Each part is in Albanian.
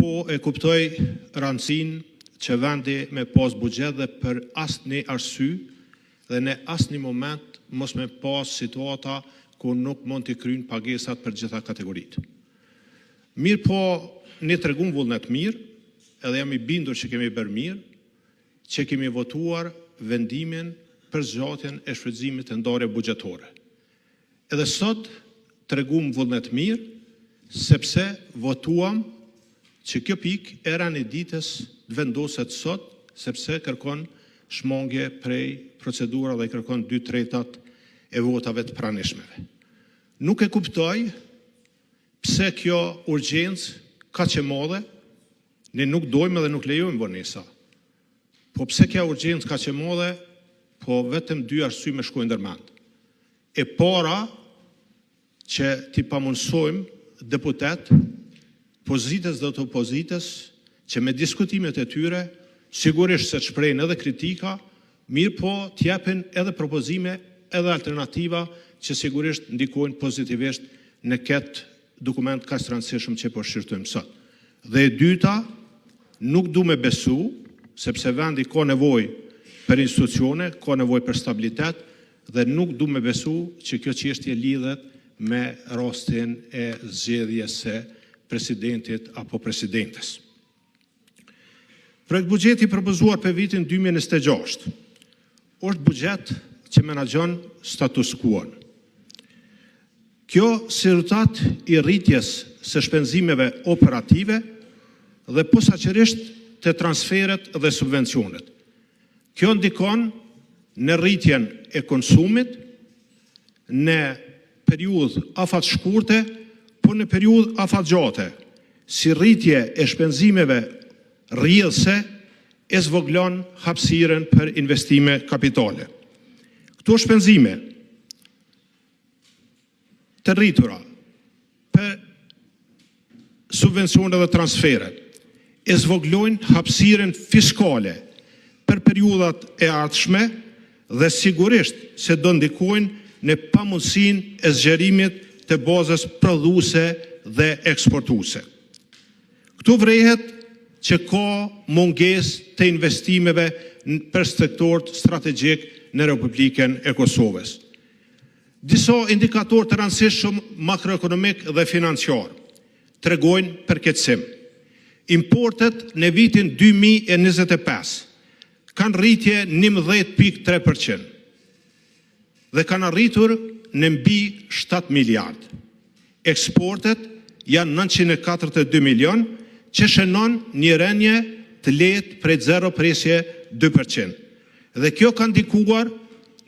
po e kuptoj rëndësinë që vendi me pas buxhet dhe për asnjë arsye dhe në asnjë moment mos me pas situata ku nuk mund të kryejnë pagesat për gjitha kategoritë. Mirë po, ne tregum vullnet mirë, edhe jam I bindur që kemi bërë mirë, që kemi votuar vendimin për zgjatjen e shfrytëzimit të ndarje buxhetore. Edhe sot tregum vullnet mirë, sepse votuam që kjo pikë era në ditës vendoset sot, sepse kërkon shmangje prej procedura dhe kërkon 2/3 e votave të pranishmeve. Nuk e kuptoj pse kjo urgjencë ka që madhe, ne nuk dojmë dhe nuk lejojmë vonesa. Po pse kjo urgjencë ka që madhe, po vetëm 2 arsye me shkojnë ndërmend. E para, që ti pamundsojmë deputet, pozitës dhe të opozitës, që me diskutimet e tyre, sigurisht se të shprejnë edhe kritika, mirë po t'jepin edhe propozime, edhe alternativa, që sigurisht ndikojnë pozitivisht në këtë dokument ka së rëndësishëm që po shqyrtojmë sot. Dhe e dyta, nuk du me besu, sepse vendi ka nevojë për institucione, ka nevojë për stabilitet, dhe nuk du me besu që kjo çështje lidhet me rastin e zgjedhjes së presidentit apo presidentes. Projekt buxheti propozuar për vitin 2026 është buxhet që menaxhon status quo-n. Kjo si rezultat I rritjes së shpenzimeve operative dhe posaçërisht të transferet dhe subvencionet. Kjo ndikon në rritjen e konsumit në periudhë afat shkurte, por në periudhë afat gjate, si rritje e shpenzimeve rrjedhëse e zvoglon hapësirën për investime kapitale. Këto shpenzime të rritura për subvencione dhe transferet e zvoglojnë hapësirën fiskale për periudhat e ardhshme dhe sigurisht se do ndikojnë në pamundësinë e zgjerimit të bazës prodhuese dhe eksportuese. Këtu vrehet që ka mungesë të investimeve për sektorët strategjik në Republikën e Kosovës. Disa indikatorë të rëndësishëm makroekonomik dhe financiar tregojnë përkeqësim. Importet në vitin 2025 kanë rritje 11.3% dhe kanë arritur në mbi 7 miliard. Eksportet janë 942 milion, që shënon një rënje të lehtë prej 0.2%. Dhe kjo ka ndikuar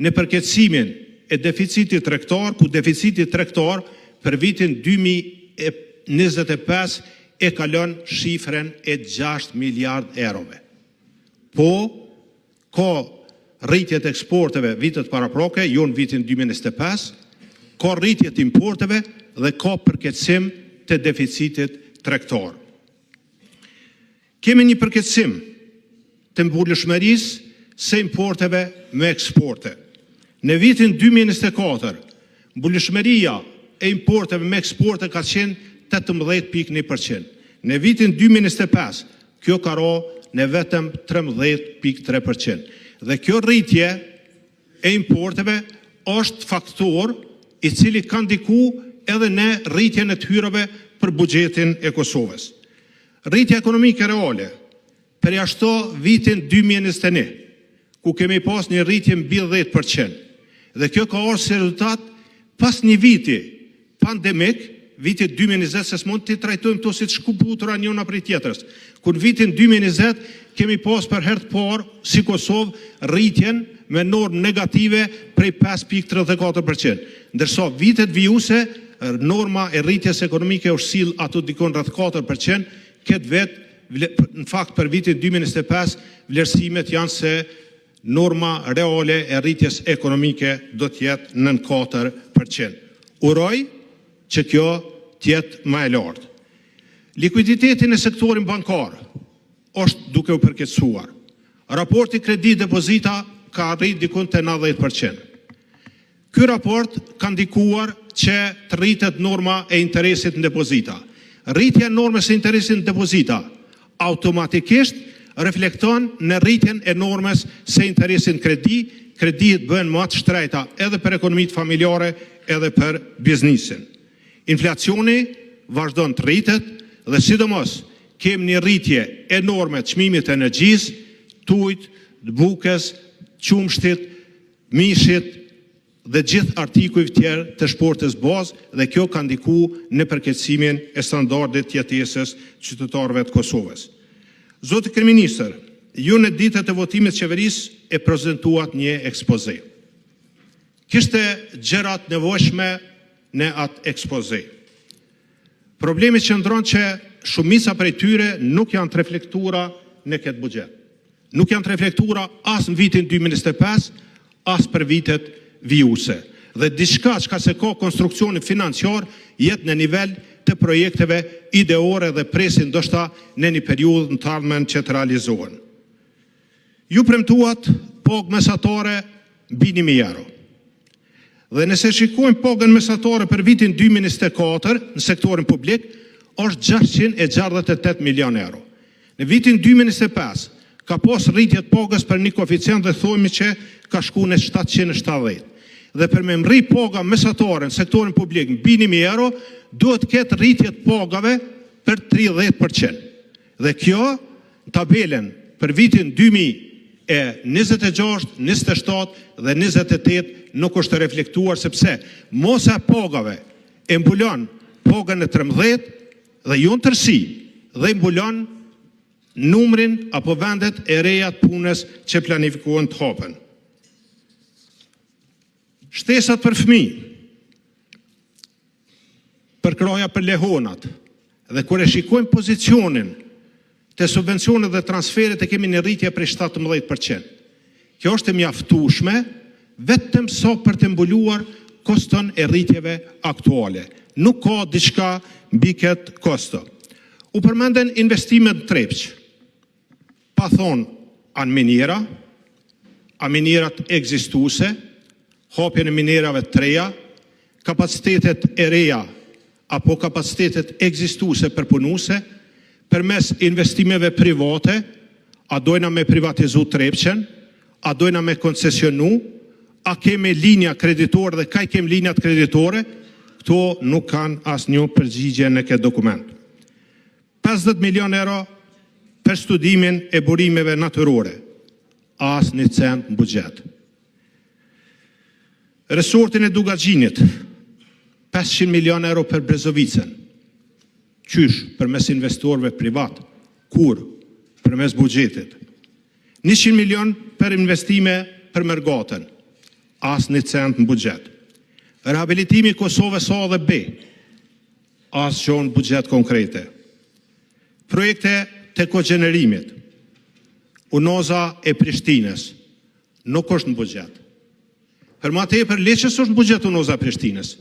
në përkeqësimin e deficitit tregtar, ku deficiti tregtar për vitin 2025 e kalon shifrën e 6 miliard eurove. Po, ka rritjet e eksporteve vitet paraproke, jo në vitin 2025, ka rritjet importeve dhe ka përkeqësim të deficitit tregtar. Kemi një përkeqësim të mbullshmërisë së importeve me eksporte. Në vitin 2024, mbullshmëria e importeve me eksporte ka qenë 18.1%. Në vitin 2025, kjo ka rënë në vetëm 13.3%. Dhe kjo rritje e importeve është faktor I cili ka ndiku edhe në rritjen e të hyrave për buxhetin e Kosovës. Rritja ekonomike reale përjashton vitin 2021, ku kemi pas një rritje mbi 10%. Dhe kjo ka ardhur si rezultat pas një viti pandemik, viti 2020, se s'mund të trajtojmë to si të shkuputura njëna prej tjetrës. Kur vitin 2020 kemi pas për herë të parë si Kosovë rritjen me normë negative prej 5.34%. Ndërsa vitet vijuse norma e rritjes ekonomike është sill ato dikon rreth 4%, këtë vetë në fakt për vitin 2025 vlerësimet janë se norma reale e rritjes ekonomike do të jetë nën 4%. Uroj që kjo të jetë më e lartë. Likuiditeti në sektorin bankar është duke u përkeqësuar. Raporti kredi depozita ka arrit dikun të 90%. Ky raport ka ndikuar që të rritet norma e interesit në depozita. rritja e normës së interesit në depozita automatikisht reflekton në rritjen e normës së interesit në kredi, kreditë bëhen më të shtrejta edhe për ekonomitë familjare edhe për biznisin. Inflacioni vazhdon të rritet dhe sidomos kemi një rritje enorme të çmimit të energjisë, tujt, bukës, qumshtit, mishit dhe gjithë artikujve tjerë të shportës bazë dhe kjo ka ndikuar në përkeqësimin e standardit të jetesës qytetarëve të Kosovës. Zoti Kryeministër, ju në ditët e votimit të qeverisë e prezantuat një ekspoze. Kishte gjërat nevojshme në atë ekspoze. Problemi qëndron që shumica prej tyre nuk janë të reflektuara në këtë buxhet. Nuk janë të reflektuara as në vitin 2025, as për vitet vijuse. Dhe diçka që ka se ka konstruksionin financiar jetë në nivel të projekteve ideore dhe presin ndoshta në një periudhë në të ardhmen që të realizohen. Ju premtuat pagë mesatare mbi 1.000 euro. Dhe nëse shikojmë pagën mesatare për vitin 2024 në sektorin publik, është 668 milion euro. Në vitin 2025 ka pas rritje të pagës për një koeficient dhe thojmë që ka shku në 770. Dhe për me mri paga mesatare në sektorin publik mbi 1.000 euro, duhet ketë rritje të pagave për 30%. Dhe kjo, tabelen për vitin 2026, 27 dhe 28 nuk është të reflektuar sepse mosa pagave e mbulon pagën e 13 dhe jo në tërësi dhe mbulon numrin apo vendet e reja të punës që planifikohen të hapen. Shtesat për fëmijë, për kraja për lehonat, dhe kur e shikojmë pozicionin të subvencionet dhe transferet e kemi në rritje për 17%. Kjo është e mjaftueshme vetëm sa për të mbuluar koston e rritjeve aktuale. Nuk ka diçka mbi këtë kosto. U përmenden investimet në Trepç. Pa thonë anë minjera, a minjerat ekzistuese, hapjen e minjerave të reja, kapacitetet e reja apo kapacitetet ekzistuese për punuse, përmes investimeve private, a dojna me privatizu Trepçën, a dojna me koncesionu, a kemi linja kreditore dhe ka i kemi linjat kreditore, këto nuk kanë asë një përgjigje në këtë dokument. 50 milion euro për studimin e burimeve natyrore, asë një cent në buxhet. Resortin e Dugaxhinit, 500 milion euro për Brezovicën. Qysh përmes investorëve privat, kur përmes buxhetit. 100 milion për investime për Mërgatën, as një cent në buxhet. Rehabilitimi Kosovës A dhe B, as që në buxhet konkrete. Projekte të kogenerimit, Unoza e Prishtinës, nuk është në buxhet. Për ma tepër Leqës është në buxhet Unoza e Prishtinës.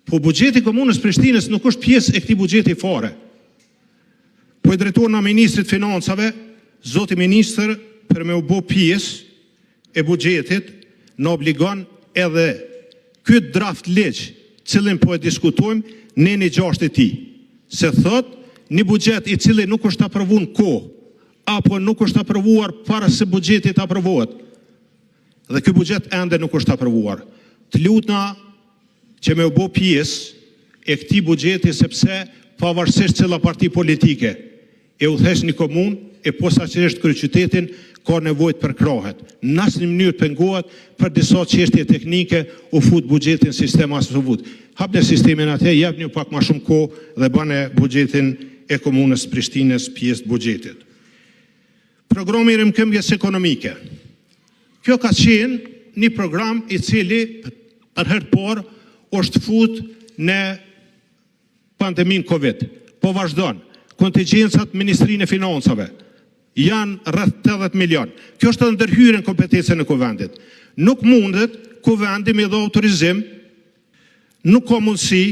Po buxheti komunës Prishtinës nuk është pjesë e këtij buxheti fare. Po i drejtuar në Ministrit Financave, zoti ministër, për me u bë pjesë e buxhetit, në obligon edhe këtë draft ligj, cilin po e diskutojmë, në një 6 e tij. Se thot, një buxhet i cili nuk është aprovuar në kohë, apo nuk është aprovuar para se buxheti të aprovohet. Dhe ky buxhet ende nuk është aprovuar. Të lutna që me u bë pjesë e këtij buxheti sepse pavarësisht cila parti politike e udhëheq një komunë e posaçërisht kryeqytetin ka nevojë të përkrahet. Në asnjë mënyrë pengohet për disa çështje teknike u fut buxhetin në sistem as u fut. Hapni sistemin atë, japni pak më shumë kohë dhe bëni buxhetin e komunës Prishtinës pjesë të buxhetit. Programi i rikëmbjes ekonomike. Kjo ka qenë një program i cili për herë të parë është fut në pandemin Covid. Po vazhdon. Kontingjencat Ministrinë e Financave janë rreth 80 milion. Kjo është të ndërhyrë në kompetencën e kuvendit. Nuk mundet kuvendi me dhë autorizim, nuk ka mundësi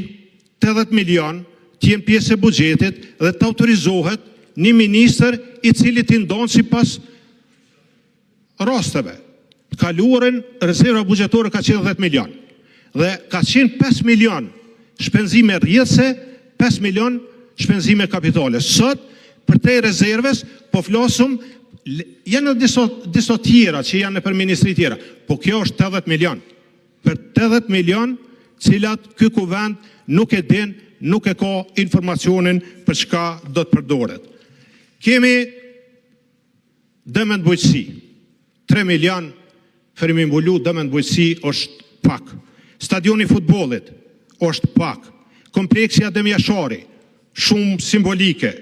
80 milion të jenë pjesë e buxhetit dhe të autorizohet një ministër i cili të ndonë si pas rasteve. Kaluarën rezerva buxhetore ka qenë 10 milion. Dhe ka qenë 5 milion shpenzime rrjedhëse, 5 milion shpenzime kapitale. Sot, për te rezerves, po flosëm, janë disa tjera që janë për ministri tjera, po kjo është 80 milion. Për 80 milion, cilat ky kuvend nuk e din, nuk e ka informacionin për çka do të përdoret. Kemi dëmën bujqësi, 3 milion, ferimi mbulu, dëmën bujqësi është pak. Stadioni futbollit është pak. Kompleksi Adem Jashari, shumë simbolike.